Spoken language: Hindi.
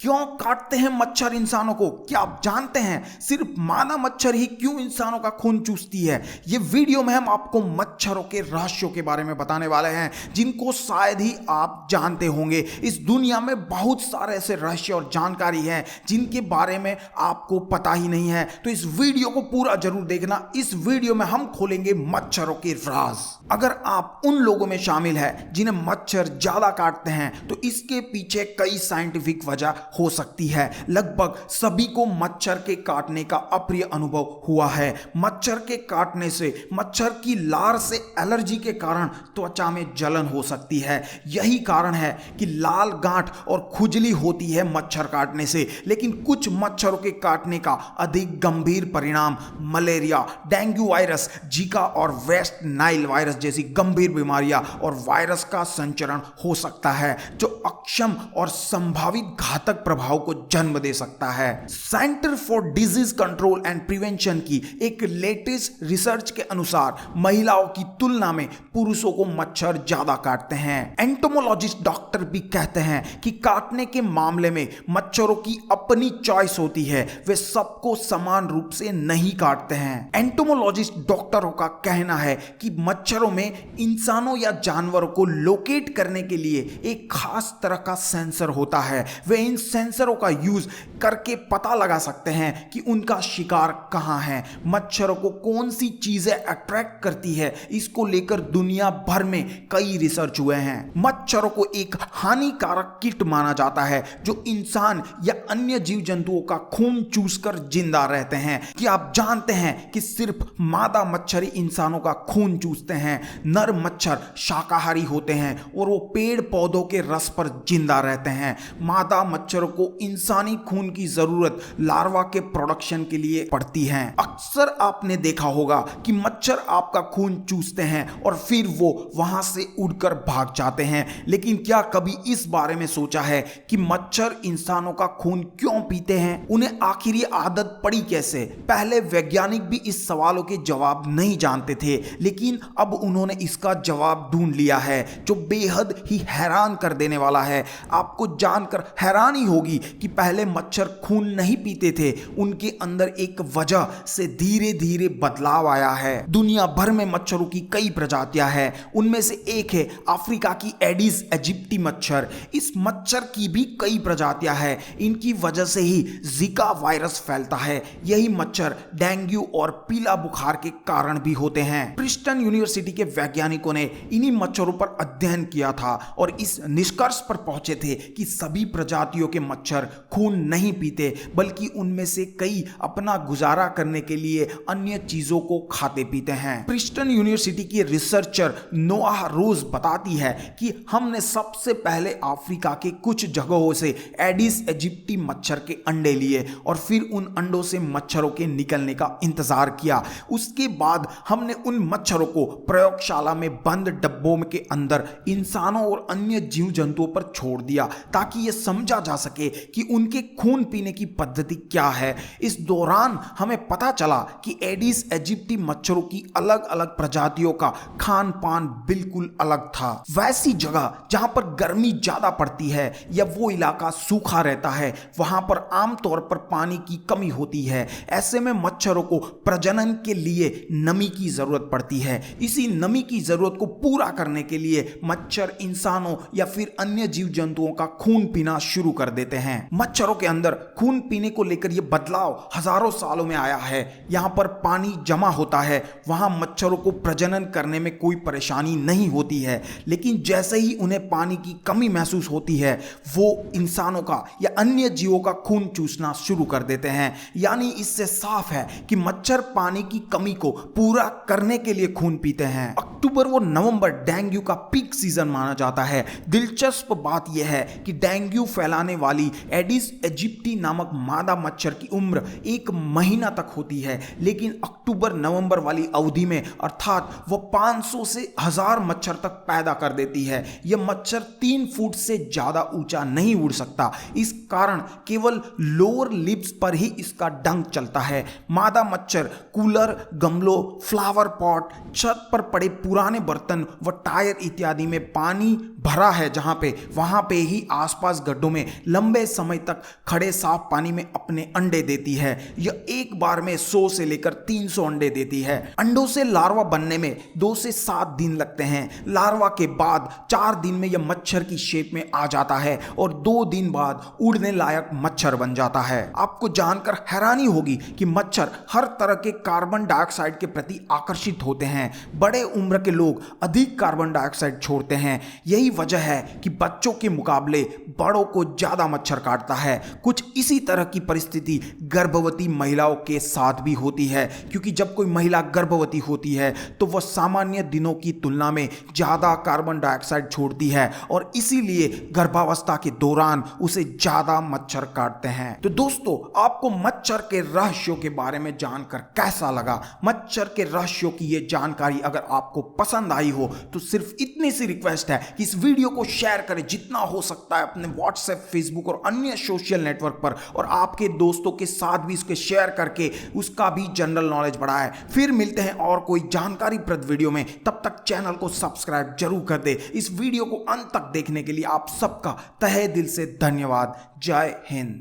क्यों काटते हैं मच्छर इंसानों को? क्या आप जानते हैं सिर्फ मादा मच्छर ही क्यों इंसानों का खून चूसती है? ये वीडियो में हम आपको मच्छरों के रहस्यों के बारे में बताने वाले हैं जिनको शायद ही आप जानते होंगे। इस दुनिया में बहुत सारे ऐसे रहस्य और जानकारी हैं जिनके बारे में आपको पता ही नहीं है, तो इस वीडियो को पूरा जरूर देखना। इस वीडियो में हम खोलेंगे मच्छरों के राज। अगर आप उन लोगों में शामिल है जिन्हें मच्छर ज्यादा काटते हैं तो इसके पीछे कई साइंटिफिक वजह हो सकती है। लगभग सभी को मच्छर के काटने का अप्रिय अनुभव हुआ है। मच्छर के काटने से मच्छर की लार से एलर्जी के कारण त्वचा में जलन हो सकती है। यही कारण है कि लाल गांठ और खुजली होती है मच्छर काटने से। लेकिन कुछ मच्छरों के काटने का अधिक गंभीर परिणाम मलेरिया, डेंगू वायरस, जीका और वेस्ट नाइल वायरस जैसी गंभीर बीमारियां और वायरस का संचरण हो सकता है जो अक्षम और संभावित घातक प्रभाव को जन्म दे सकता है। Centre for disease control and prevention की एक लेटेस्ट रिसर्च के अनुसार महिलाओं की तुलना में पुरुषों को मच्छर ज्यादा काटते हैं। एंटोमोलॉजिस्ट डॉक्टर भी कहते हैं कि काटने के मामले में मच्छरों की अपनी चॉइस होती है, वे सबको समान रूप से नहीं काटते हैं। एंटोमोलॉजिस्ट डॉक्टरों का कहना है कि मच्छरों में इंसानों या जानवरों को लोकेट करने के लिए एक खास तरह का सेंसर होता है। वे इन सेंसरों का यूज करके पता लगा सकते हैं कि उनका शिकार कहां है। मच्छरों को कौन सी चीजें अट्रैक्ट करती है, इसको लेकर दुनिया भर में कई रिसर्च हुए हैं। मच्छरों को एक हानिकारक कीट माना जाता है जो इंसान या अन्य जीव जंतुओं का खून चूसकर जिंदा रहते हैं। क्या आप जानते हैं कि सिर्फ मादा मच्छर ही इंसानों का खून चूसते हैं? नर मच्छर शाकाहारी होते हैं और वो पेड़ पौधों के रस पर जिंदा रहते हैं। मादा मच्छरों को इंसानी खून की जरूरत लार्वा के प्रोडक्शन के लिए पड़ती है। अक्सर आपने देखा होगा कि मच्छर आपका खून चूसते हैं और फिर वो वहां से उड़कर भाग जाते हैं। लेकिन क्या कभी इस बारे में सोचा है कि मच्छर इंसानों का खून क्यों पीते हैं? उन्हें आखिर ये आदत पड़ी कैसे? पहले वैज्ञानिक भी इस सवालों के जवाब नहीं जानते थे, लेकिन अब उन्होंने इसका जवाब ढूंढ लिया है जो बेहद ही हैरान कर देने वाला है। आपको जानकर हैरानी होगी कि पहले मच्छर खून नहीं पीते थे, उनके अंदर एक वजह से धीरे धीरे बदलाव आया है। दुनिया भर में मच्छरों की कई प्रजातियां हैं, उनमें से एक है अफ्रीका की एडिस इजिप्टी मच्छर। इस मच्छर की भी कई प्रजातियां हैं, इनकी वजह से ही जिका वायरस फैलता है। यही मच्छर डेंगू और पीला बुखार के कारण भी होते हैं। प्रिंसटन यूनिवर्सिटी के वैज्ञानिकों ने इन्हीं मच्छरों पर अध्ययन किया था और इस निष्कर्ष पर पहुंचे थे कि सभी प्रजातियों के मच्छर खून नहीं पीते, बल्कि उनमें से कई अपना गुजारा करने के लिए अन्य चीजों को खाते पीते हैं। प्रिंसटन यूनिवर्सिटी की रिसर्चर नोआह रोज बताती है कि हमने सबसे पहले अफ्रीका के कुछ जगहों से एडिस इजिप्टी मच्छर के अंडे लिए और फिर उन अंडों से मच्छरों के निकलने का इंतजार किया। उसके बाद हमने उन मच्छरों को प्रयोगशाला में बंद डब्बों के अंदर इंसानों और अन्य जीव जंतुओं पर छोड़ दिया ताकि यह समझा जा सके कि उनके खून पीने की पद्धति क्या है। इस दौरान हमें पता चला कि एडिस इजिप्टी मच्छरों की अलग अलग प्रजातियों का खान पान बिल्कुल अलग था। वैसी जगह जहां पर गर्मी ज्यादा पड़ती है या वो इलाका सूखा रहता है, वहां पर आमतौर पर पानी की कमी होती है। ऐसे में मच्छरों को प्रजनन के लिए नमी की जरूरत पड़ती है। इसी नमी की जरूरत को पूरा करने के लिए मच्छर इंसानों या फिर अन्य जीव जंतुओं का खून पीना शुरू कर देते हैं। मच्छरों के अंदर खून पीने को लेकर यह बदलाव हजारों सालों में आया है। यहां पर पानी जमा होता है, वहां मच्छरों को प्रजनन करने में कोई परेशानी नहीं होती है, लेकिन जैसे ही उन्हें पानी की कमी महसूस होती है वो इंसानों का या अन्य जीवों का खून चूसना शुरू कर देते हैं। यानी इससे साफ है कि मच्छर पानी की कमी को पूरा करने के लिए खून पीते हैं। अक्टूबर व नवंबर डेंगू का पीक सीजन माना जाता है। दिलचस्प बात यह है कि डेंगू फैलाने वाली एडिस इजिप्टी नामक मादा मच्छर की उम्र 1 महीना तक होती है, लेकिन अक्टूबर नवंबर वाली अवधि में अर्थात वह 500 से 1000 मच्छर तक पैदा कर देती है। यह मच्छर 3 फुट से ज्यादा ऊंचा नहीं उड़ सकता, इस कारण केवल लोअर लिप्स पर ही इसका डंक चलता है। मादा मच्छर कूलर, गमलों, फ्लावर पॉट, छत पर पड़े पुराने बर्तन व टायर इत्यादि में पानी भरा है जहां पे वहां पे ही आसपास गड्ढों में लंबे समय तक खड़े साफ पानी में अपने अंडे देती है। यह एक बार में 100 से लेकर 300 अंडे देती है। अंडों से लार्वा बनने में 2 से 7 दिन लगते हैं। लार्वा के बाद 4 दिन में यह मच्छर की शेप में आ जाता है और 2 दिन बाद उड़ने लायक मच्छर बन जाता है। आपको जानकर हैरानी होगी कि मच्छर हर तरह के कार्बन डाइऑक्साइड के प्रति आकर्षित होते हैं। बड़े उम्र के लोग अधिक कार्बन डाइऑक्साइड छोड़ते हैं। यही वजह है कि बच्चों के मुकाबले बड़ों को ज्यादा मच्छर काटता है। कुछ इसी तरह की परिस्थिति गर्भवती महिलाओं के साथ भी होती है, क्योंकि जब कोई महिला गर्भवती होती है तो वह सामान्य दिनों की तुलना में ज्यादा कार्बन डाइऑक्साइड छोड़ती है और इसीलिए गर्भावस्था के दौरान उसे ज्यादा मच्छर काटते हैं। तो दोस्तों, आपको मच्छर के रहस्यों के बारे में जानकर कैसा लगा? मच्छर के रहस्यों की यह जानकारी अगर आपको पसंद आई हो तो सिर्फ इतनी सी रिक्वेस्ट है कि इस वीडियो को शेयर करें जितना हो सकता है अपने व्हाट्सएप, फेसबुक और अन्य सोशल नेटवर्क पर, और आपके दोस्तों के साथ भी इसके शेयर करके उसका भी जनरल नॉलेज बढ़ाएं। फिर मिलते हैं और कोई जानकारीप्रद वीडियो में। तब तक चैनल को सब्सक्राइब जरूर कर दे। इस वीडियो को अंत तक देखने के लिए आप सबका तहे दिल से धन्यवाद। जय हिंद।